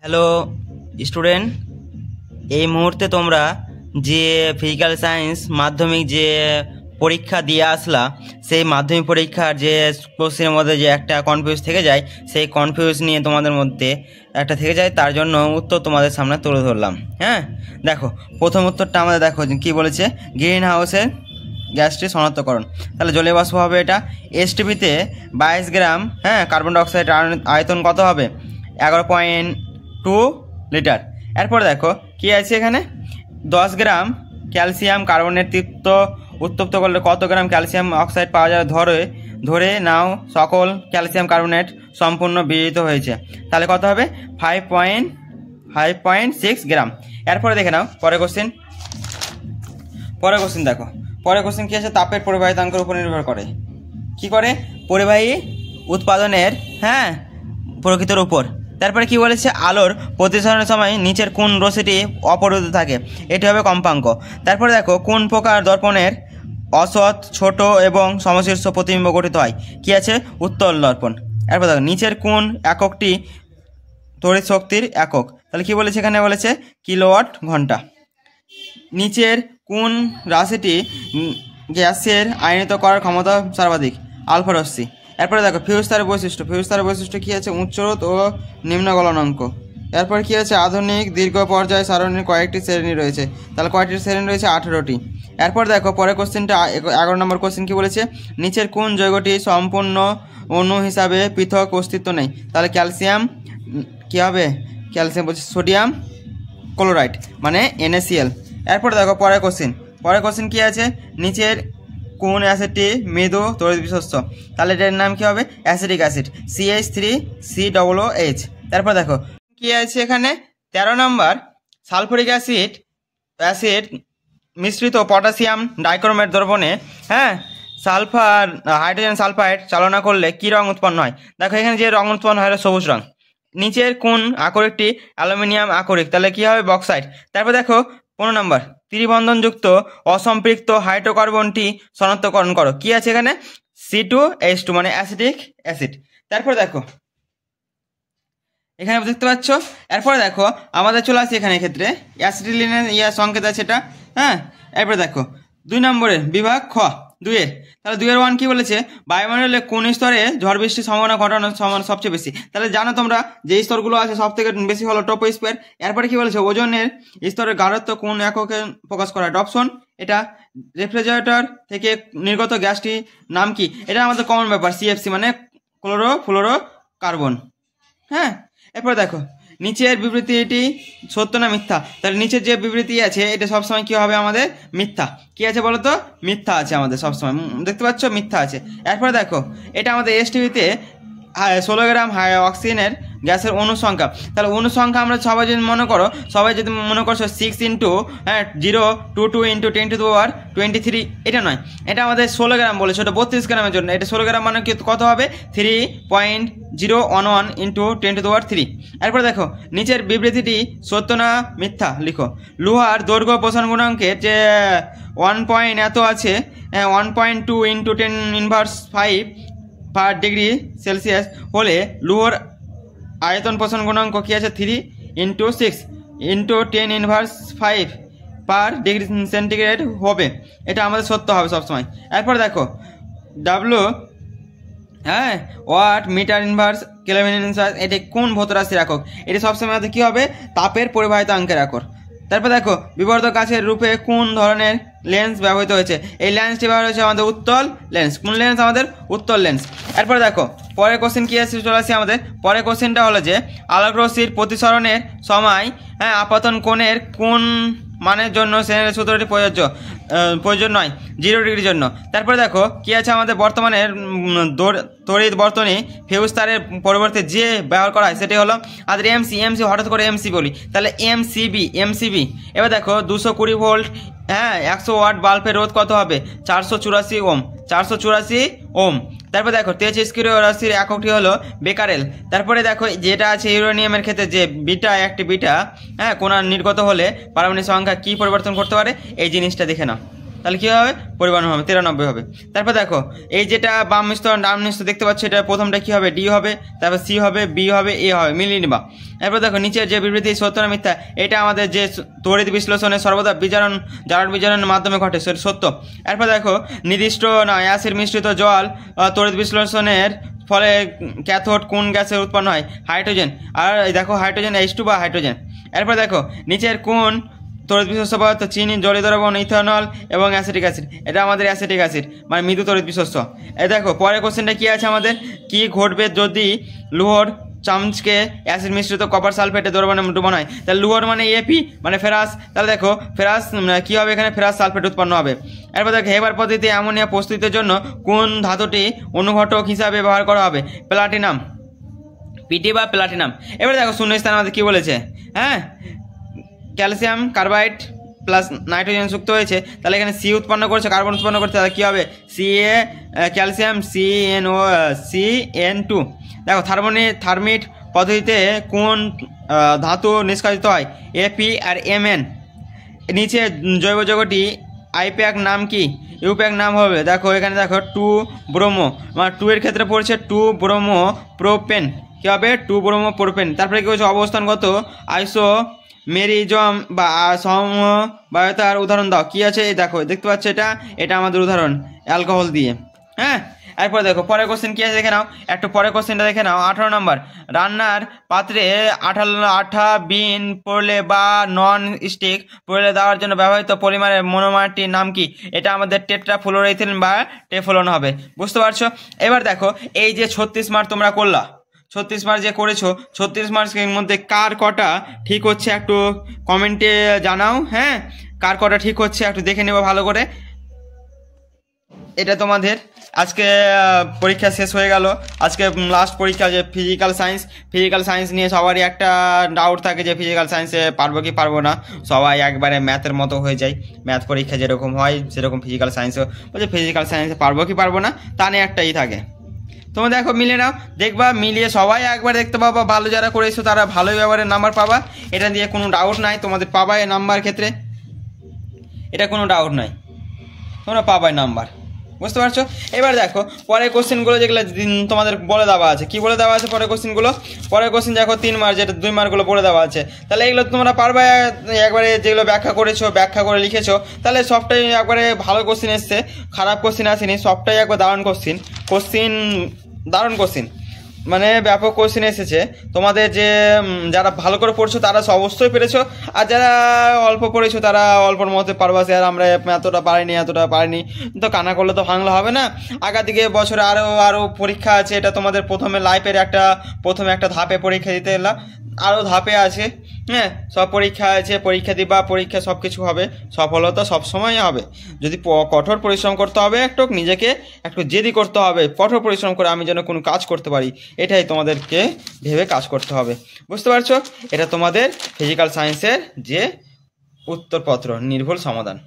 Hello student, এই মুহূর্তে তোমরা যে ফিজিক্যাল সায়েন্স মাধ্যমিক যে পরীক্ষা দিয়ে আসলা, সেই মাধ্যমিক পরীক্ষার যে কোশ্চেনের মধ্যে যে একটা কনফিউজ থেকে যায়, সেই কনফিউজ নিয়ে তোমাদের মধ্যে একটা থেকে যায়, তার জন্য উত্তর তোমাদের সামনে তুলে ধরলাম। হ্যাঁ, দেখো প্রথম উত্তরটা আমাদের দেখো কি বলেছে, গ্রিন হাউসের গ্যাসটি শনাক্তকরণ। তাহলে জলীয় বাষ্প হবে এটা। এসটিপিতে 22 গ্রাম কার্বন ডাইঅক্সাইড আয়তন কত হবে? 11.2 লিটার। এরপর দেখো কি আছে এখানে, 10 গ্রাম ক্যালসিয়াম কার্বনেট উত্তপ্ত করলে কত গ্রাম ক্যালসিয়াম অক্সাইড পাওয়া যাবে? ধরে নাও সকল ক্যালসিয়াম কার্বনেট সম্পূর্ণ বিয়োজিত হয়েছে, তাহলে কত হবে? 5.6 গ্রাম। এরপরে দেখে নাও পরের কোশ্চেন দেখো, পরের কোশ্চেন কি আছে, তাপের পরিবাহিতাঙ্কের উপর নির্ভর করে। কি করে? পরিবাহী উৎপাদনের প্রকৃতির উপর। তারপরে কি বলেছে, আলোর প্রতিসরণের সময় নিচের কোন রশ্মিটি অপরিবর্তিত থাকে? এটি হবে কম্পাঙ্ক। তারপরে দেখো কোন প্রকার দর্পণের অসৎ, ছোট এবং সমশীর্ষ প্রতিবিম্ব গঠিত হয়? কি আছে? উত্তল দর্পণ। এরপর দেখো নিচের কোন এককটি তড়িৎ শক্তির একক? তাহলে কি বলেছে এখানে, বলেছে কিলোওয়াট ঘন্টা। নিচের কোন রাশিটি গ্যাসের আয়নিত করার ক্ষমতা সর্বাধিক? আলফা রশ্মি। এরপরে দেখো ফিউজ তারের বৈশিষ্ট্য কি আছে? উচ্চরোধ ও নিম্ন গলনাঙ্ক। এরপর কি আছে, আধুনিক দীর্ঘ পর্যায় সারণীর কয়েকটি শ্রেণী রয়েছে? তাহলে কয়টি শ্রেণী রয়েছে? 18টি। এরপর দেখো পরের কোশ্চেনটা 11 নম্বর কোশ্চেন কি বলেছে, নিচের কোন যৌগটি সম্পূর্ণ অণু হিসাবে পৃথক অস্তিত্ব নেই? তাহলে ক্যালসিয়াম। কি হবে? ক্যালসিয়াম বলছে সোডিয়াম ক্লোরাইড মানে NaCl। এরপর দেখো পরের কোশ্চেন কি আছে, নিচের কোন অ্যাসিডটি মৃদু তড়িৎ বিশ্বস্ত? তাহলে এটার নাম কি হবে? Acetic acid CH3COOH। তারপর দেখো কি আছে এখানে 13 নম্বর, সালফুরিক অ্যাসিড মিশ্রিত পটাশিয়াম ডাইক্রোমেট দ্রবণে সালফার হাইড্রোজেন সালফাইড চালনা করলে কি রং উৎপন্ন হয়? দেখো এখানে যে রং উৎপন্ন হয় সবুজ রং। নিচের কোন আকরিকটি অ্যালুমিনিয়াম আকরিক? তাহলে কি হবে? বক্সাইড। তারপর দেখো 15 নম্বর, ত্রিবন্ধনযুক্ত অসম্পৃক্ত হাইড্রোকার্বনটি শনাক্তকরণ করো। কি আছে এখানে? C2H2 মানে অ্যাসিটিক অ্যাসিড। তারপর দেখো এখানে দেখতে পাচ্ছ। এরপরে দেখো আমাদের চলে আসছে এখানে ক্ষেত্রে অ্যাসিটিলিনের সংকেত আছে এটা। এরপরে দেখো 2 নম্বরের বিভাগ খ 2-এর। তাহলে 2-এর 1 কি বলেছে, বায়ুমণ্ডলে কোন স্তরে ঝড় বৃষ্টির সম্ভাবনা ঘটানোর সবচেয়ে বেশি? তাহলে জানো তোমরা যে স্তরগুলো আছে সব থেকে বেশি হলো ট্রপোস্ফিয়ার। এরপরে কি বলেছে, ওজনের স্তরের গাঢ়ত্ব কোন এককে প্রকাশ করা হয়? ডপসন। এটা রেফ্রিজারেটর থেকে নির্গত গ্যাসটি নাম কি? এটা আমাদের কমন ব্যাপার, CFC মানে ক্লোরোফ্লোরোকার্বন। এরপরে দেখো নিচের বিবৃতিটি সত্য না মিথ্যা? তাহলে নিচের যে বিবৃতি আছে এটা সবসময় কি হবে আমাদের? মিথ্যা। কি আছে বলো তো? মিথ্যা আছে আমাদের সবসময়, দেখতে পাচ্ছ মিথ্যা আছে। এরপরে দেখো এটা আমাদের STPতে 16 গ্রাম অক্সিজেনের গ্যাসের অনুসংখ্যা। তাহলে অনুসংখ্যা আমরা সবাই যদি মনে করছো 6 ইন্টু 022 ইন্টু 10⁻23, এটা নয়, এটা আমাদের 16 গ্রাম বলেছে, ওটা 32 গ্রামের জন্য। এটা 16 গ্রাম মানে কত হবে? 3.011 ইন্টু 10⁻3। এরপর দেখো নিচের বিবৃতিটি সত্য না মিথ্যা লিখো। লোহার দৈর্ঘ্য প্রসারণ গুণাঙ্কের যে 1 পয়েন্ট এত আছে, 1.2 ইন্টু 10⁻5 পার ডিগ্রি সেলসিয়াস হলে লোহার আয়তন প্রসারণ গুণাঙ্ক কি আছে? 3 into 6 into 10⁻5 per degree centigrade হবে। এটা আমাদের সত্য হবে সবসময়। এরপর দেখো W watt metre inverse kelvin inverse, এটি কোন ভৌত রাশির একক? এটি সবসময় আমাদের কী হবে? তাপের পরিবাহিতাঙ্কের একক। তারপর দেখো বিবর্ধক গাছের রূপে কোন ধরনের লেন্স ব্যবহৃত হয়েছে? এই লেন্সটি ব্যবহার হয়েছে আমাদের উত্তল লেন্স। কোন লেন্স? আমাদের উত্তল লেন্স। এরপর দেখো পরের কোশ্চেন কি আছে, চলে আসছে আমাদের পরের কোশ্চেনটা হলো যে আলোক রশ্মির প্রতিসরণের সময় আপতন কোণের কোন মানের জন্য শ্রেণীর সূত্রটি প্রয়োজন নয়? 0 ডিগ্রির জন্য। তারপরে দেখো কি আছে আমাদের বর্তমানে তড়িৎ বর্তনী ফিউজ তারের পরিবর্তে যে ব্যবহার করা হয় সেটি হলো আমাদের এমসি। হঠাৎ করে এমসি বলি, তাহলে এমসিবি। এবার দেখো 220 ভোল্ট 100 ওয়াট বাল্বের রোধ কত হবে? 484 ওম। তারপর দেখো তেজস্ক্রিয় রাশির এককটি হলো বেকারেল। তারপরে দেখো যেটা আছে ইউরেনিয়ামের ক্ষেত্রে যে একটি বিটা কোণা নির্গত হলে পারমাণবিক সংখ্যা কি পরিবর্তন করতে পারে? এই জিনিসটা দেখে নাও। তাহলে কী হবে? পরিমাণ হবে 93 হবে। তারপর দেখো এই যেটা বাম মিশ্র ডান মিশ্র দেখতে পাচ্ছ, এটা প্রথমটা কী হবে? ডি হবে, তারপর সি হবে, বি হবে, এ হবে, মিলিয়ে নিবা। এরপর দেখো নিচের যে বিবৃতি সত্য না মিথ্যা, এটা আমাদের যে তড়িৎ বিশ্লেষণে সর্বদা জারণ বিজারণের মাধ্যমে ঘটে, সত্য। এরপর দেখো নির্দিষ্ট না অ্যাসিড মিশ্রিত জল তড়িৎ বিশ্লেষণের ফলে ক্যাথোড কোন গ্যাসের উৎপন্ন হয়? হাইড্রোজেন। আর দেখো হাইড্রোজেন H2 বা হাইড্রোজেন। এরপর দেখো নিচের কোন তড়িৎ বিশ্বস্ত পদার্থ চিনি, জলীয় দ্রবণ, ইথানল এবং অ্যাসিটিক অ্যাসিড? এটা আমাদের অ্যাসিটিক অ্যাসিড, মানে মৃদু তড়িৎ বিশ্বস্ত। এই দেখো পরের কোশ্চেনটা কী আছে আমাদের? কি ঘটবে যদি লুহর চামচকে অ্যাসিড মিশ্রিত কপার সালফেটে দ্রবণে ডুবানো হয়? তাহলে লুহর মানে এপি মানে ফেরাস, তাহলে দেখো ফেরাস কী হবে? এখানে ফেরাস সালফেট উৎপন্ন হবে। এরপর দেখো হেবার পদ্ধতিতে অ্যামোনিয়া প্রস্তুতির জন্য কোন ধাতুটি অনুঘটক হিসাবে ব্যবহার করা হবে? প্লাটিনাম, পিটি বা প্লাটিনাম। এবারে দেখো শূন্যস্থানে আমাদের কী বলেছে? হ্যাঁ, ক্যালসিয়াম কার্বাইড প্লাস নাইট্রোজেন যুক্ত হয়েছে, তাহলে এখানে সি উৎপন্ন করছে, কার্বন উৎপন্ন করছে, তাহলে কী হবে? CA calcium CnO2। দেখো থার্মিট পদ্ধতিতে কোন ধাতু নিষ্কাশিত হয়? এপি আর Mn। নিচে জৈব যৌগটি আইপ্যাক নাম কি? ইউপ্যাক নাম হবে। দেখো এখানে দেখো 2 ব্রোমো, মানে 2 এর ক্ষেত্রে পড়ছে 2 ব্রোমো প্রোপেন, কী হবে? 2 ব্রোমো প্রোপেন। তারপরে কী হচ্ছে? অবস্থানগত আইসো মেরিজম বা সমবায়তার উদাহরণ দাও। কী আছে? এই দেখো দেখতে পাচ্ছ, এটা আমাদের উদাহরণ অ্যালকোহল দিয়ে। হ্যাঁ, এরপর দেখো পরের কোশ্চেন কী আছে দেখে নাও, একটু পরের কোশ্চেনটা দেখে নাও। 18 নম্বর, রান্নার পাত্রে আঠা বিন পড়লে বা নন স্টিক পড়লে দেওয়ার জন্য ব্যবহৃত পলিমারের মনোমারটির নাম কি? এটা আমাদের টেট্রাফ্লোরোইথিলিন বা টেফলন হবে। বুঝতে পারছো? এবার দেখো এই যে 36 মার্ক তোমরা করলা, 36 মার্ক যে করেছো, 36 মার্কের মধ্যে কার কটা ঠিক হচ্ছে একটু কমেন্টে জানাও। হ্যাঁ, কার কটা ঠিক হচ্ছে একটু দেখে নেবো ভালো করে। এটা তোমাদের আজকে পরীক্ষা শেষ হয়ে গেল। আজকে লাস্ট পরীক্ষা যে ফিজিক্যাল সায়েন্স নিয়ে সবারই একটা ডাউট থাকে যে ফিজিক্যাল সায়েন্সে পারবো কি পারবো না। সবাই একবারে ম্যাথের মতো হয়ে যায়, ম্যাথ পরীক্ষা যেরকম হয় সেরকম ফিজিক্যাল সায়েন্সেও বলছে ফিজিক্যাল সায়েন্সে পারবো কি পারবো না, তা নিয়ে একটাই থাকে। তোমরা দেখো মিলে নাও, দেখবা মিলিয়ে সবাই একবার দেখতে পাবা। ভালো যারা করেছো তারা ভালোই ব্যবহারের নাম্বার পাবা, এটা দিয়ে কোনো ডাউট নাই, তোমাদের পাবাই নাম্বার ক্ষেত্রে, এটা কোনো ডাউট নাই, তোমরা পাবাই নাম্বার। বুঝতে পারছো? এবার দেখো পরের কোশ্চেনগুলো যেগুলো তোমাদের বলে দেওয়া আছে। কি বলে দেওয়া আছে পরের কোশ্চেনগুলো? পরের কোশ্চেন দেখো 3 মার্ক, যেটা 2 মার্কগুলো বলে দেওয়া আছে। তাহলে এগুলো তোমরা পারবে একবারে, যেগুলো ব্যাখ্যা করেছো, ব্যাখ্যা করে লিখেছো, তাহলে সবটাই একবারে ভালো কোশ্চেন এসছে, খারাপ কোশ্চেন আসেনি, সবটাই একবার দারুণ দারুণ কোশ্চেন, মানে ব্যাপক কোশ্চেন এসেছে। তোমাদের যে যারা ভালো করে পড়ছো তারা অবশ্যই পেরেছো, আর যারা অল্প পড়েছো তারা অল্পর মধ্যে পারবা। আর আমরা এতটা পারিনি, তো কানা করলে তো ভাঙলে হবে না। আগার দিকে বছরে আরও পরীক্ষা আছে। এটা তোমাদের প্রথমে লাইফের প্রথমে একটা ধাপে পরীক্ষা দিতে এলাম, আরও ধাপে আছে। হ্যাঁ, সব পরীক্ষা আছে, পরীক্ষা দিবা, পরীক্ষা সব কিছু হবে, সফলতা সবসময় হবে। যদি কঠোর পরিশ্রম করতে হবে, নিজেকে একটু জেদি করতে হবে, কঠোর পরিশ্রম করে আমি যেন কোনো কাজ করতে পারি, এটাই তোমাদেরকে ভেবে কাজ করতে হবে। বুঝতে পারছো? এটা তোমাদের ফিজিক্যাল সায়েন্সের যে উত্তরপত্র নির্ভুল সমাধান।